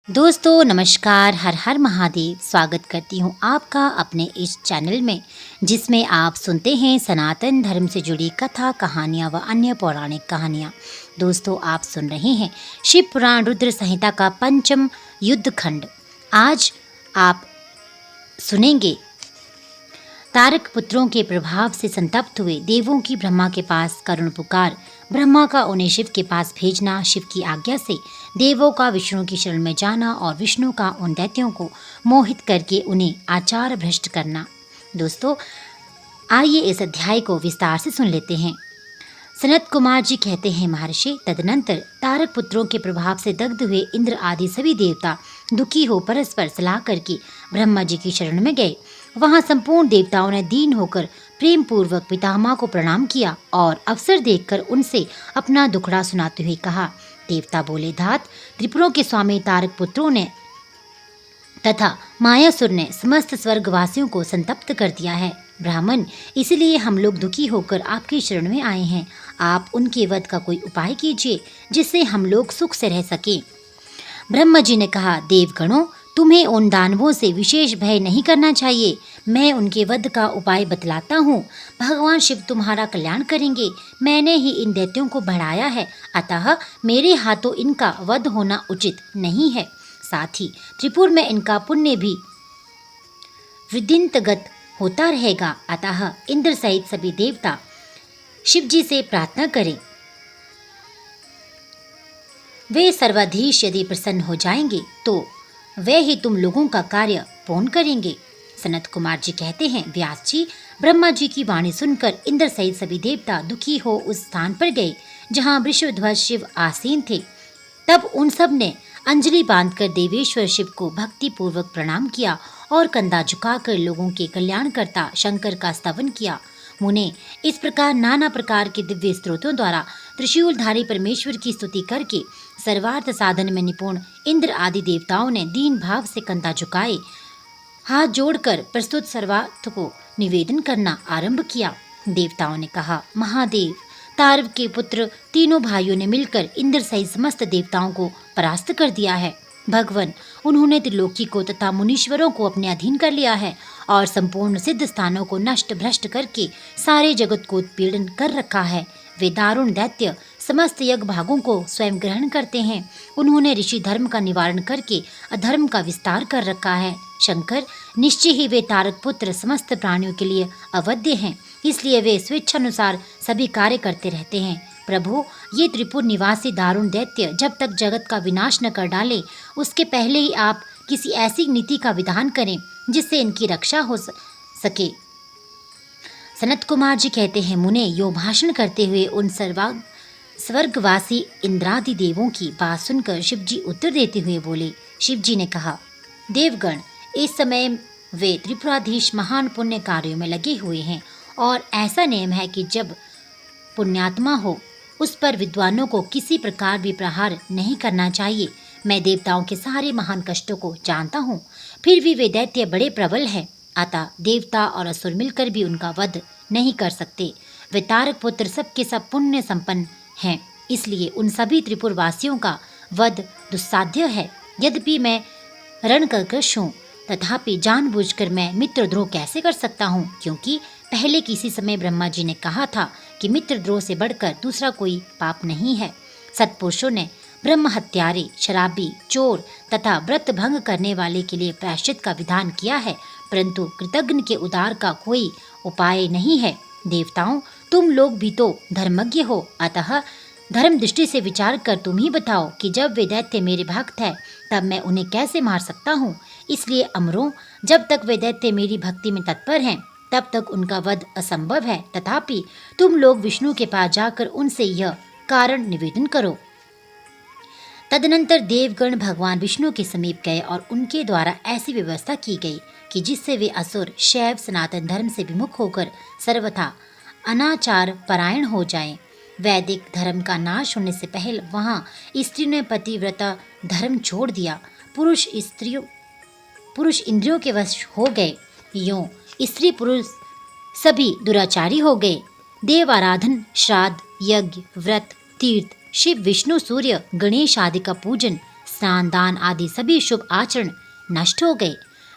दोस्तों नमस्कार, हर हर महादेव। स्वागत करती हूँ आपका अपने इस चैनल में, जिसमें आप सुनते हैं सनातन धर्म से जुड़ी कथा कहानियाँ व अन्य पौराणिक कहानियाँ। दोस्तों आप सुन रहे हैं शिव पुराण रुद्र संहिता का पंचम युद्ध खंड। आज आप सुनेंगे तारक पुत्रों के प्रभाव से संतप्त हुए देवों की ब्रह्मा के पास करुण पुकार, ब्रह्मा का उन्हें शिव के पास भेजना, शिव की आज्ञा से देवों का विष्णु की शरण में जाना और विष्णु का उन दैत्यों को मोहित करके उन्हें आचार भ्रष्ट करना। दोस्तों आइए इस अध्याय को विस्तार से सुन लेते हैं। सनत कुमार जी कहते हैं, महर्षि, तदनंतर तारक पुत्रों के प्रभाव से दग्ध हुए इंद्र आदि सभी देवता दुखी हो परस्पर सलाह करके ब्रह्मा जी की शरण में गए। वहां संपूर्ण देवताओं ने दीन होकर प्रेम पूर्वक पितामह को प्रणाम किया और अवसर देखकर उनसे अपना दुखड़ा सुनाते हुए कहा। देवता बोले, धात, त्रिपुरों के स्वामी तारक पुत्रों ने तथा मायासुर ने समस्त स्वर्गवासियों को संतप्त कर दिया है। ब्राह्मण, इसलिए हम लोग दुखी होकर आपकी शरण में आए हैं। आप उनके वध का कोई उपाय कीजिए जिससे हम लोग सुख से रह सकें। ब्रह्मा जी ने कहा, देवगणों, तुम्हें उन दानवों से विशेष भय नहीं करना चाहिए। मैं उनके वध का उपाय बतलाता हूँ। भगवान शिव तुम्हारा कल्याण करेंगे। मैंने ही इन दैत्यों को बढ़ाया है, अतः मेरे हाथों इनका वध होना उचित नहीं है। साथ ही त्रिपुर में इनका पुण्य भी वृद्धिंतगत होता रहेगा। अतः इंद्र सहित सभी देवता शिव जी से प्रार्थना करें। वे सर्वाधीश यदि प्रसन्न हो जाएंगे तो वे ही तुम लोगों का कार्य पूर्ण करेंगे। सनत कुमार जी कहते हैं, व्यास जी, ब्रह्मा जी की वाणी सुनकर इंद्र सहित सभी देवता दुखी हो उस स्थान पर गए जहाँ वृषभध्वज शिव आसीन थे। तब उन सब ने अंजलि बांधकर देवेश्वर शिव को भक्ति पूर्वक प्रणाम किया और कंधा झुकाकर लोगों के कल्याणकर्ता शंकर का स्तवन किया। मुने इस प्रकार नाना प्रकार के दिव्य स्त्रोतों द्वारा त्रिशूलधारी परमेश्वर की स्तुति करके सर्वार्थ साधन में निपुण इंद्र आदि देवताओं ने दीन भाव से कंधा झुकाए हाथ जोड़कर प्रस्तुत सर्वार्थ को निवेदन करना आरंभ किया। देवताओं ने कहा, महादेव, तारव के पुत्र तीनों भाइयों ने मिलकर इंद्र सहित समस्त देवताओं को परास्त कर दिया है। भगवान, उन्होंने त्रिलोकी को तथा मुनीश्वरों को अपने अधीन कर लिया है और संपूर्ण सिद्ध स्थानों को नष्ट भ्रष्ट करके सारे जगत को उत्पीड़न कर रखा है। वे दारुण दैत्य समस्त यज्ञ भागों को स्वयं ग्रहण करते हैं। उन्होंने ऋषि धर्म का निवारण करके अधर्म का विस्तार कर रखा है। शंकर, निश्चय ही वे तारक पुत्र समस्त प्राणियों के लिए अवध्य हैं, इसलिए वे स्वेच्छानुसार सभी कार्य करते रहते हैं। प्रभु, ये त्रिपुर निवासी दारुण दैत्य जब तक जगत का विनाश न कर डाले, उसके पहले ही आप किसी ऐसी नीति का विधान करें जिससे इनकी रक्षा हो सके। सनत कुमार जी कहते हैं, मुने, यो भाषण करते हुए उन स्वर्गवासी इंद्रादि देवों की बात सुनकर शिव जी उत्तर देते हुए बोले। शिव जी ने कहा, देवगण, इस समय वे त्रिपुराधीश महान पुण्य कार्यों में लगे हुए हैं और ऐसा नियम है कि जब पुण्यात्मा हो उस पर विद्वानों को किसी प्रकार भी प्रहार नहीं करना चाहिए। मैं देवताओं के सारे महान कष्टों को जानता हूँ, फिर भी वे दैत्य बड़े प्रबल हैं, अतः देवता और असुर मिलकर भी उनका वध नहीं कर सकते। वे तारक पुत्र सबके सब पुण्य संपन्न हैं, इसलिए उन सभी त्रिपुर वासियों का वध दुस्साध्य है। यद्यपि मैं रणकर्कश हूँ, तथापि जानबूझकर मैं मित्रद्रोह कैसे कर सकता हूँ, क्योंकि पहले किसी समय ब्रह्मा जी ने कहा था कि मित्रद्रोह से बढ़कर दूसरा कोई पाप नहीं है। सत्पुरुषों ने ब्रह्म हत्यारे, शराबी, चोर तथा व्रत भंग करने वाले के लिए प्रायश्चित का विधान किया है, परंतु कृतज्ञ के उद्धार का कोई उपाय नहीं है। देवताओं, तुम लोग भी तो धर्मज्ञ हो, अतः धर्म दृष्टि से विचार कर तुम ही बताओ कि जब वे दैत्य मेरे भक्त है तब मैं उन्हें कैसे मार सकता हूँ। इसलिए अमरों, जब तक वे दैत्य मेरी भक्ति में तत्पर हैं तब तक उनका वध असंभव है। तथापि तुम लोग विष्णु के पास जाकर उनसे यह कारण निवेदन करो। तदनंतर देवगण भगवान विष्णु के समीप गए और उनके द्वारा ऐसी व्यवस्था की गई कि जिससे वे असुर शैव सनातन धर्म से विमुख होकर सर्वथा अनाचार परायण हो जाएं। वैदिक धर्म का नाश होने से पहले वहाँ स्त्रियों ने पतिव्रता धर्म छोड़ दिया। पुरुष इंद्रियों के वश हो गए। यूं स्त्री पुरुष सभी दुराचारी हो गए। देव आराधन, श्राद्ध, यज्ञ, व्रत, तीर्थ, शिव, विष्णु, सूर्य, गणेश आदि का पूजन, स्नान दान आदि सभी शुभ आचरण नष्ट हो गए।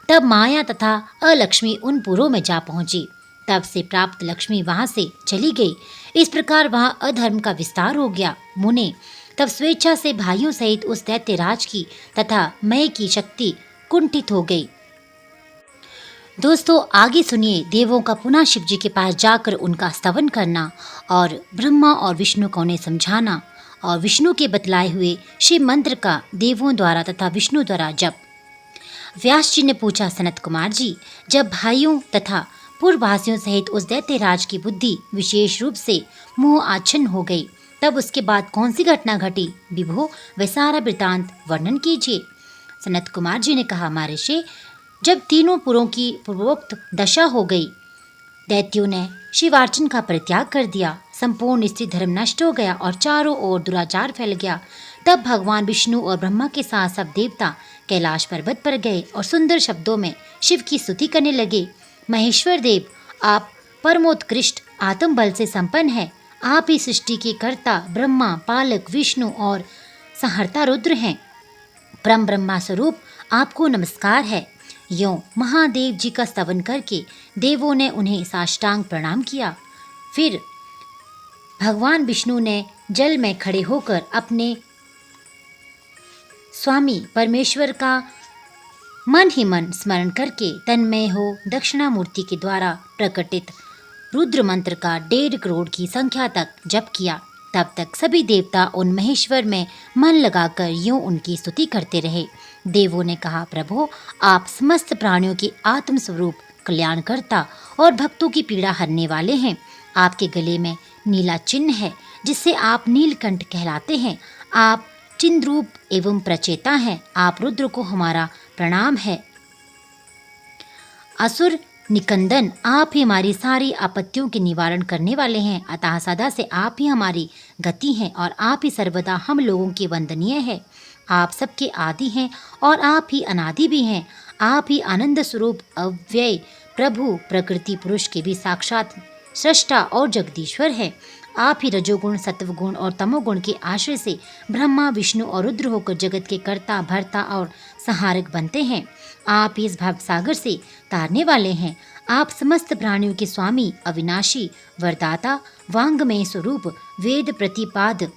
तब माया तथा अलक्ष्मी उन पुरों में जा पहुंची। तब से प्राप्त लक्ष्मी वहां से चली गई। इस प्रकार वहां अधर्म का विस्तार हो गया। मुने तब स्वेच्छा से भाइयों सहित उस दैत्यराज की तथा मय की शक्ति कुंठित हो गई। दोस्तों आगे सुनिए देवों का पुनः शिव जी के पास जाकर उनका स्तवन करना और ब्रह्मा और विष्णु को उन्हें समझाना और विष्णु के बतलाए हुए शिव मंत्र का देवों द्वारा तथा विष्णु द्वारा जप। व्यास जी ने पूछा, सनत कुमार जी, जब भाइयों तथा पूर्ववासियों सहित उस दैत्यराज की बुद्धि विशेष रूप से मोह आच्छन्न हो गई, तब उसके बाद कौन सी घटना घटी? विभो वह सारा वृतांत वर्णन कीजिए। सनत कुमार जी ने कहा, महर्षि, जब तीनों पुरों की पूर्वोक्त दशा हो गई, दैत्यों ने शिवार्चन का परित्याग कर दिया, संपूर्ण स्त्री धर्म नष्ट हो गया और चारों ओर दुराचार फैल गया। तब भगवान विष्णु और ब्रह्मा के साथ सब देवता कैलाश पर्वत पर गए और सुंदर शब्दों में शिव की स्तुति करने लगे। महेश्वर देव, आप परमोत्कृष्ट आत्म बल से संपन्न है। आप ही सृष्टि के कर्ता ब्रह्मा, पालक विष्णु और संहर्ता रुद्र हैं। परम ब्रह्मा स्वरूप आपको नमस्कार है। यों महादेव जी का स्तवन करके देवों ने उन्हें साष्टांग प्रणाम किया। फिर भगवान विष्णु ने जल में खड़े होकर अपने स्वामी परमेश्वर का मन ही मन स्मरण करके तन्मय हो दक्षिणामूर्ति के द्वारा प्रकटित रुद्र मंत्र का 1.5 करोड़ की संख्या तक जप किया। तब तक सभी देवता उन महेश्वर में मन लगाकर यूं उनकी स्तुति करते रहे। देवों ने कहा, प्रभु, आप समस्त प्राणियों के आत्म स्वरूप कल्याणकर्ता और भक्तों की पीड़ा हरने वाले हैं। आपके गले में नीला चिन्ह है जिससे आप नीलकंठ कहलाते हैं। आप चिन्हरूप एवं प्रचेता हैं। आप रुद्र को हमारा प्रणाम है। असुर निकंदन, आप ही हमारी सारी आपत्तियों के निवारण करने वाले हैं। अतः सदा से आप ही हमारी गति हैं और आप ही सर्वदा हम लोगों के वंदनीय है। आप सबके आदि हैं और आप ही अनादि भी हैं। आप ही आनंद स्वरूप अव्यय प्रभु प्रकृति पुरुष के भी साक्षात सृष्टा और जगदीश्वर है। आप ही रजोगुण, सत्वगुण और तमोगुण के आश्रय से ब्रह्मा, विष्णु और रुद्र होकर जगत के कर्ता, भर्ता और संहारक बनते हैं। आप ही इस भाव सागर से तारने वाले हैं। आप समस्त प्राणियों के स्वामी, अविनाशी, वरदाता, वांगमय स्वरूप, वेद प्रतिपाद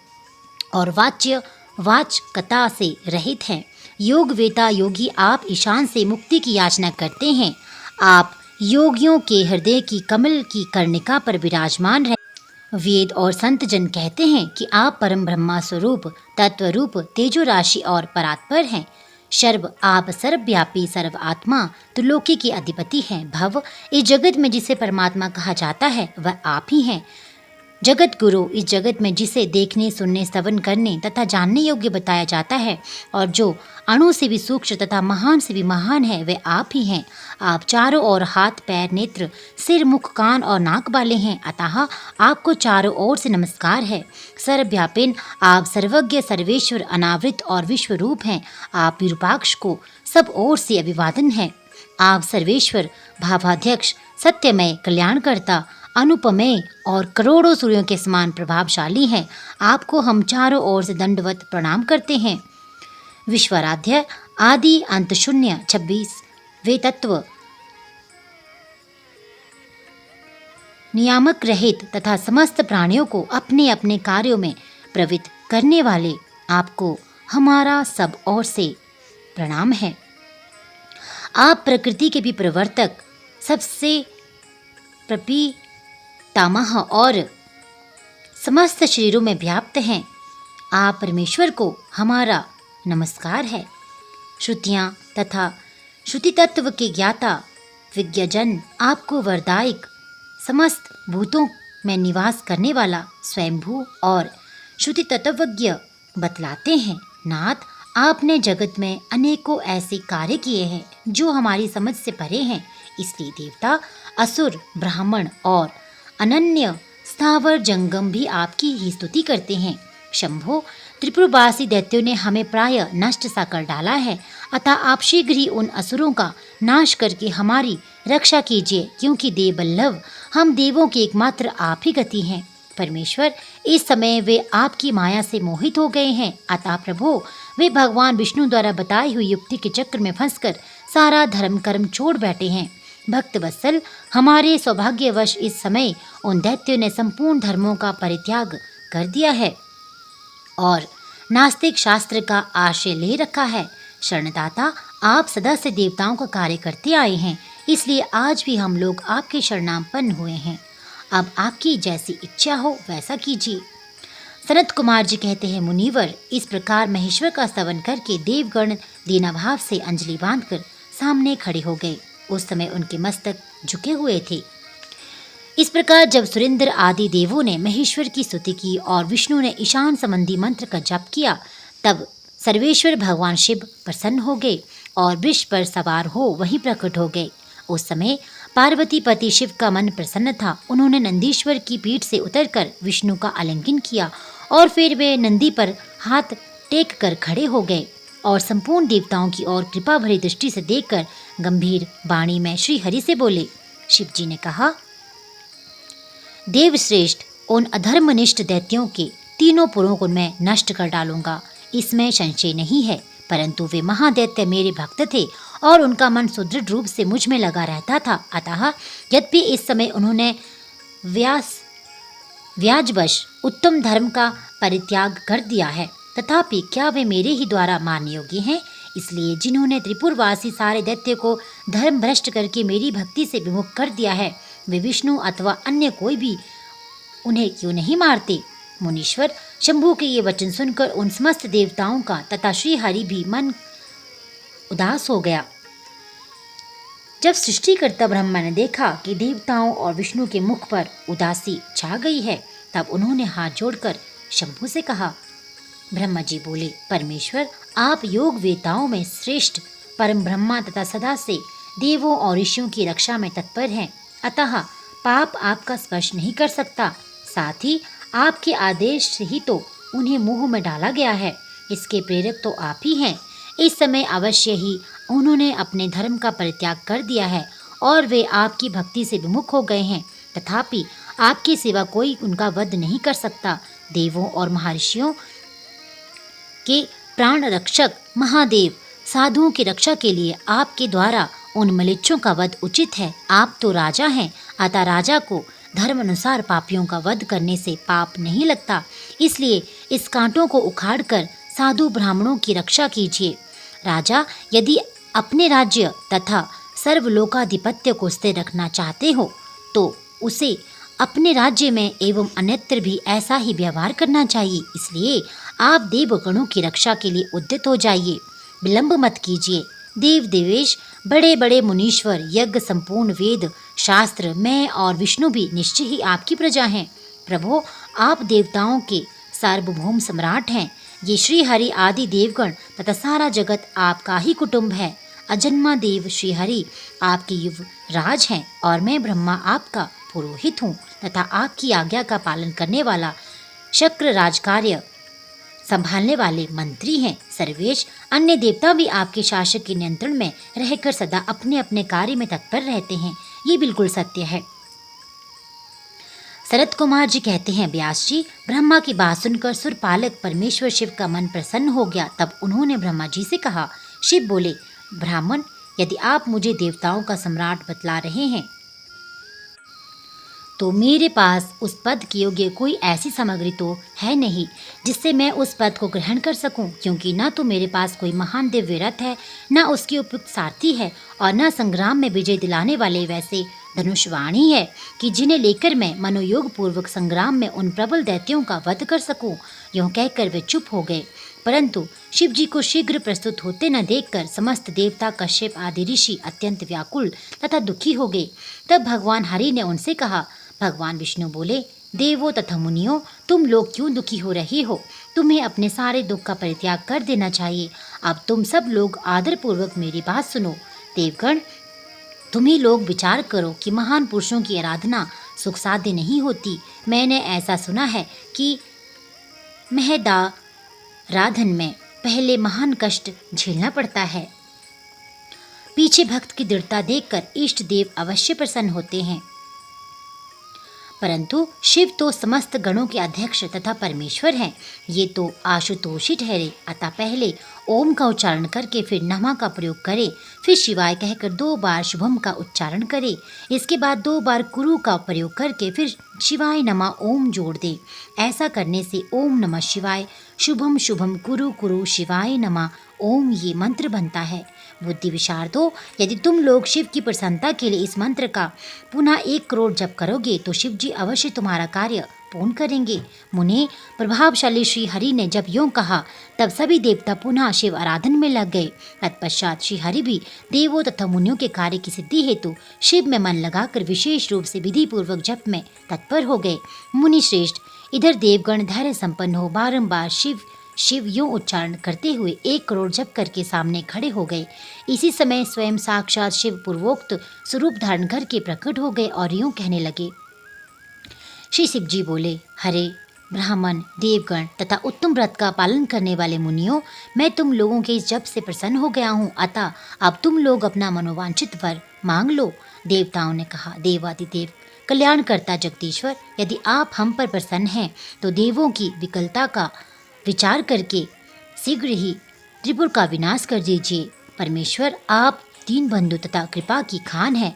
और वाच्य वाचकता से रहित हैं। योग वेता योगी, आप ईशान से मुक्ति की याचना करते हैं। आप योगियों के हृदय की कमल की कर्णिका पर विराजमान रहे। वेद और संत जन कहते हैं कि आप परम ब्रह्मा स्वरूप, तत्व रूप, तेजो राशि और परात्पर हैं। सर्व आप सर्वव्यापी, सर्व आत्मा, त्रिलोकी के अधिपति हैं। भव, इस जगत में जिसे परमात्मा कहा जाता है वह आप ही हैं। जगत गुरु, इस जगत में जिसे देखने, सुनने, स्तवन करने तथा जानने योग्य बताया जाता है और जो अणु से भी सूक्ष्म तथा महान से भी महान है, वे आप ही हैं। आप चारों ओर हाथ, पैर, नेत्र, सिर, मुख, कान और नाक वाले हैं। अतः आपको चारों ओर से नमस्कार है। सर्वव्यापिन, आप सर्वज्ञ, सर्वेश्वर, अनावृत और विश्वरूप हैं। आप विरूपाक्ष को सब ओर से अभिवादन है। आप सर्वेश्वर, भावाध्यक्ष, सत्यमय, कल्याणकर्ता, अनुपमेय और करोड़ों सूर्यों के समान प्रभावशाली हैं। आपको हम चारों ओर से दंडवत प्रणाम करते हैं। विश्वराध्य, आदि अंत शून्य, 26 वे तत्व, नियामक रहित तथा समस्त प्राणियों को अपने अपने कार्यों में प्रवृत्त करने वाले आपको हमारा सब ओर से प्रणाम है। आप प्रकृति के भी प्रवर्तक, सबसे प्रपितामह और समस्त शरीरों में व्याप्त हैं। आप परमेश्वर को हमारा नमस्कार है। श्रुतियाँ तथा श्रुति तत्व के ज्ञाता, विज्ञजन, आपको वरदायक, समस्त भूतों में निवास करने वाला स्वयंभू और श्रुति तत्वज्ञ बतलाते हैं। नाथ, आपने जगत में अनेकों ऐसे कार्य किए हैं जो हमारी समझ से परे हैं। इसलिए देवता, असुर, ब्राह्मण और अनन्य स्थावर जंगम भी आपकी ही स्तुति करते हैं। शंभो, त्रिपुरवासी दैत्यों ने हमें प्राय नष्ट सा कर डाला है। अतः आप शीघ्र ही उन असुरों का नाश करके हमारी रक्षा कीजिए, क्योंकि देव बल्लभ, हम देवों की एकमात्र आप ही गति हैं। परमेश्वर, इस समय वे आपकी माया से मोहित हो गए हैं। अतः प्रभु, वे भगवान विष्णु द्वारा बताई हुई युक्ति के चक्र में फंसकर सारा धर्म कर्म छोड़ बैठे हैं। भक्त वत्सल, हमारे सौभाग्यवश इस समय उन दैत्यों ने संपूर्ण धर्मों का परित्याग कर दिया है और नास्तिक शास्त्र का आश्रय ले रखा है। शरणदाता, आप सदा से देवताओं का कार्य करते आए हैं, इसलिए आज भी हम लोग आपके शरणापन्न हुए हैं। अब आपकी जैसी इच्छा हो वैसा कीजिए। सनत कुमार जी कहते हैं, मुनिवर, इस प्रकार महेश्वर का स्तवन करके देवगण दीनाभाव से अंजलि बांधकर सामने खड़े हो गए। उस समय उनके मस्तक झुके हुए थे। इस प्रकार जब सुरेंद्र आदि देवों ने महेश्वर की स्तुति की और विष्णु ने ईशान संबंधी मंत्र का जप किया, तब सर्वेश्वर भगवान शिव प्रसन्न हो गए और वृष पर सवार हो वहीं प्रकट हो गए। उस समय पार्वती पति शिव का मन प्रसन्न था। उन्होंने नंदीश्वर की पीठ से उतरकर विष्णु का आलिंगन किया और फिर वे नंदी पर हाथ टेक कर खड़े हो गए और संपूर्ण देवताओं की ओर कृपा भरी दृष्टि से देखकर गंभीर वाणी में श्री हरि से बोले। शिव जी ने कहा, देवश्रेष्ठ, उन अधर्मनिष्ठ दैत्यों के तीनों पुरों को मैं नष्ट कर डालूंगा, इसमें संशय नहीं है। परंतु वे महादैत्य मेरे भक्त थे और उनका मन सुदृढ़ रूप से मुझ में लगा रहता था। अतः यद्यपि इस समय उन्होंने व्याजवश उत्तम धर्म का परित्याग कर दिया है, तथापि क्या वे मेरे ही द्वारा मान्य योग्य हैं? इसलिए जिन्होंने त्रिपुरवासी सारे दैत्य को धर्म भ्रष्ट करके मेरी भक्ति से विमुख कर दिया है, वे विष्णु अथवा अन्य कोई भी उन्हें क्यों नहीं मारते? मुनीश्वर, शंभु के ये वचन सुनकर उन समस्त देवताओं का तथा श्री हरि भी मन उदास हो गया। जब सृष्टिकर्ता ब्रह्मा ने देखा कि देवताओं और विष्णु के मुख पर उदासी छा गई है, तब उन्होंने हाथ जोड़कर शंभु से कहा। ब्रह्मा जी बोले, परमेश्वर, आप योग वेताओं में श्रेष्ठ परम ब्रह्मा तथा सदा से देवों और ऋषियों की रक्षा में तत्पर हैं, अतः पाप आपका स्पर्श नहीं कर सकता। साथ ही आपके आदेश से ही तो उन्हें मुंह में डाला गया है, इसके प्रेरक तो आप ही हैं। इस समय अवश्य ही उन्होंने अपने धर्म का परित्याग कर दिया है और वे आपकी भक्ति से विमुख हो गए हैं, तथापि आपके सिवा कोई उनका वध नहीं कर सकता। देवों और महर्षियों के प्राण रक्षक महादेव साधुओं की रक्षा के लिए आपके द्वारा उन मलेच्छों का वध उचित है। आप तो राजा हैं, अतः राजा को धर्म अनुसार पापियों का वध करने से पाप नहीं लगता। इसलिए इस कांटों को उखाड़कर साधु ब्राह्मणों की रक्षा कीजिए। राजा, यदि अपने राज्य तथा सर्वलोकाधिपत्य को स्थिर रखना चाहते हो तो उसे अपने राज्य में एवं अन्यत्र भी ऐसा ही व्यवहार करना चाहिए। इसलिए आप देवगणों की रक्षा के लिए उद्यत हो जाइए, विलंब मत कीजिए। देव देवेश, बड़े बड़े मुनीश्वर, यज्ञ, संपूर्ण वेद शास्त्र, मैं और विष्णु भी निश्चय ही आपकी प्रजा हैं। प्रभो, आप देवताओं के सार्वभौम सम्राट हैं। ये श्री हरि आदि देवगण तथा सारा जगत आपका ही कुटुंब है। अजन्मा देव श्री हरि आपके युवराज हैं और मैं ब्रह्मा आपका पुरोहित हूँ तथा आपकी आज्ञा का पालन करने वाला शक्र राजकार्य संभालने वाले मंत्री हैं। सर्वेश, अन्य देवता भी आपके शासक के नियंत्रण में रहकर सदा अपने अपने कार्य में तत्पर रहते हैं। ये बिल्कुल सत्य है। शरद कुमार जी कहते हैं, व्यास जी, ब्रह्मा की बात सुनकर सुरपालक परमेश्वर शिव का मन प्रसन्न हो गया। तब उन्होंने ब्रह्मा जी से कहा। शिव बोले, ब्राह्मण, यदि आप मुझे देवताओं का सम्राट बतला रहे हैं तो मेरे पास उस पद के योग्य कोई ऐसी सामग्री तो है नहीं जिससे मैं उस पद को ग्रहण कर सकूं, क्योंकि न तो मेरे पास कोई महान दिव्य रथ है, न उसकी उपयुक्त सारथी है और न संग्राम में विजय दिलाने वाले वैसे धनुषवाणी है कि जिन्हें लेकर मैं मनोयोग पूर्वक संग्राम में उन प्रबल दैत्यों का वध कर सकूं। यूँ कहकर वे चुप हो गए। परंतु शिव जी को शीघ्र प्रस्तुत होते न देखकर समस्त देवता, कश्यप आदि ऋषि अत्यंत व्याकुल तथा दुखी हो गए। तब भगवान हरि ने उनसे कहा। भगवान विष्णु बोले, देवों तथा मुनियों, तुम लोग क्यों दुखी हो रहे हो? तुम्हें अपने सारे दुख का परित्याग कर देना चाहिए। अब तुम सब लोग आदरपूर्वक मेरी बात सुनो। देवगण, तुम ही लोग विचार करो कि महान पुरुषों की आराधना सुख साध्य नहीं होती। मैंने ऐसा सुना है कि महदाराधन में पहले महान कष्ट झेलना पड़ता है। पीछे भक्त की दृढ़ता देखकर इष्ट देव अवश्य प्रसन्न होते हैं। परंतु शिव तो समस्त गणों के अध्यक्ष तथा परमेश्वर हैं। ये तो आशुतोष ही ठहरे। अतः पहले ओम का उच्चारण करके फिर नमः का प्रयोग करे, फिर शिवाय कहकर 2 बार शुभम का उच्चारण करे, इसके बाद 2 बार कुरु का प्रयोग करके फिर शिवाय नमः ओम जोड़ दे। ऐसा करने से ओम नमः शिवाय शुभम शुभम कुरु कुरु शिवाय नमः ओम ये मंत्र बनता है। बुद्धि विशारदो, यदि तुम लोग शिव की प्रसन्नता के लिए इस मंत्र का पुनः 1 करोड़ जप करोगे तो शिव जी अवश्य तुम्हारा कार्य पूर्ण करेंगे। मुने, प्रभावशाली श्री हरि ने जब यूं कहा तब सभी देवता पुनः शिव आराधन में लग गए। तत्पश्चात श्री हरि भी देवों तथा मुनियों के कार्य की सिद्धि हेतु शिव में मन लगाकर विशेष रूप से विधि पूर्वक जप में तत्पर हो गए। मुनि श्रेष्ठ, इधर देवगण धैर्य संपन्न हो बारंबार शिव शिव यूं उच्चारण करते हुए 1 करोड़ जप करके सामने खड़े हो गए। इसी समय स्वयं साक्षात शिव पूर्वोक्त स्वरूप धारण करके प्रकट हो गए और यूं कहने लगे। श्री शिव जी बोले, हरे ब्राह्मण, देवगण तथा उत्तम व्रत का पालन करने वाले मुनियों, मैं तुम लोगों के इस जप से प्रसन्न हो गया हूँ। अतः अब तुम लोग अपना मनोवांछित वर मांग लो। देवताओं ने कहा, देवादिदेव कल्याणकर्ता जगदीश्वर, यदि आप हम पर प्रसन्न हैं तो देवों की विकलता का विचार करके शीघ्र ही त्रिपुर का विनाश कर दीजिए। परमेश्वर, आप दीन बंधु तथा कृपा की खान है।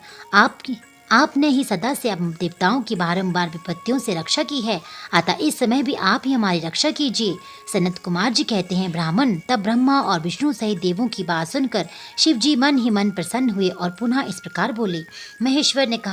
आपने ही सदा से देवताओं की बारंबार विपत्तियों से रक्षा की है, अतः इस समय भी आप ही हमारी रक्षा कीजिए। सनत कुमार जी कहते हैं, ब्राह्मण तब ब्रह्मा और विष्णु सहित देवों की बात सुनकर शिव जी मन ही मन प्रसन्न हुए और पुनः इस प्रकार बोले। महेश्वर ने कहा,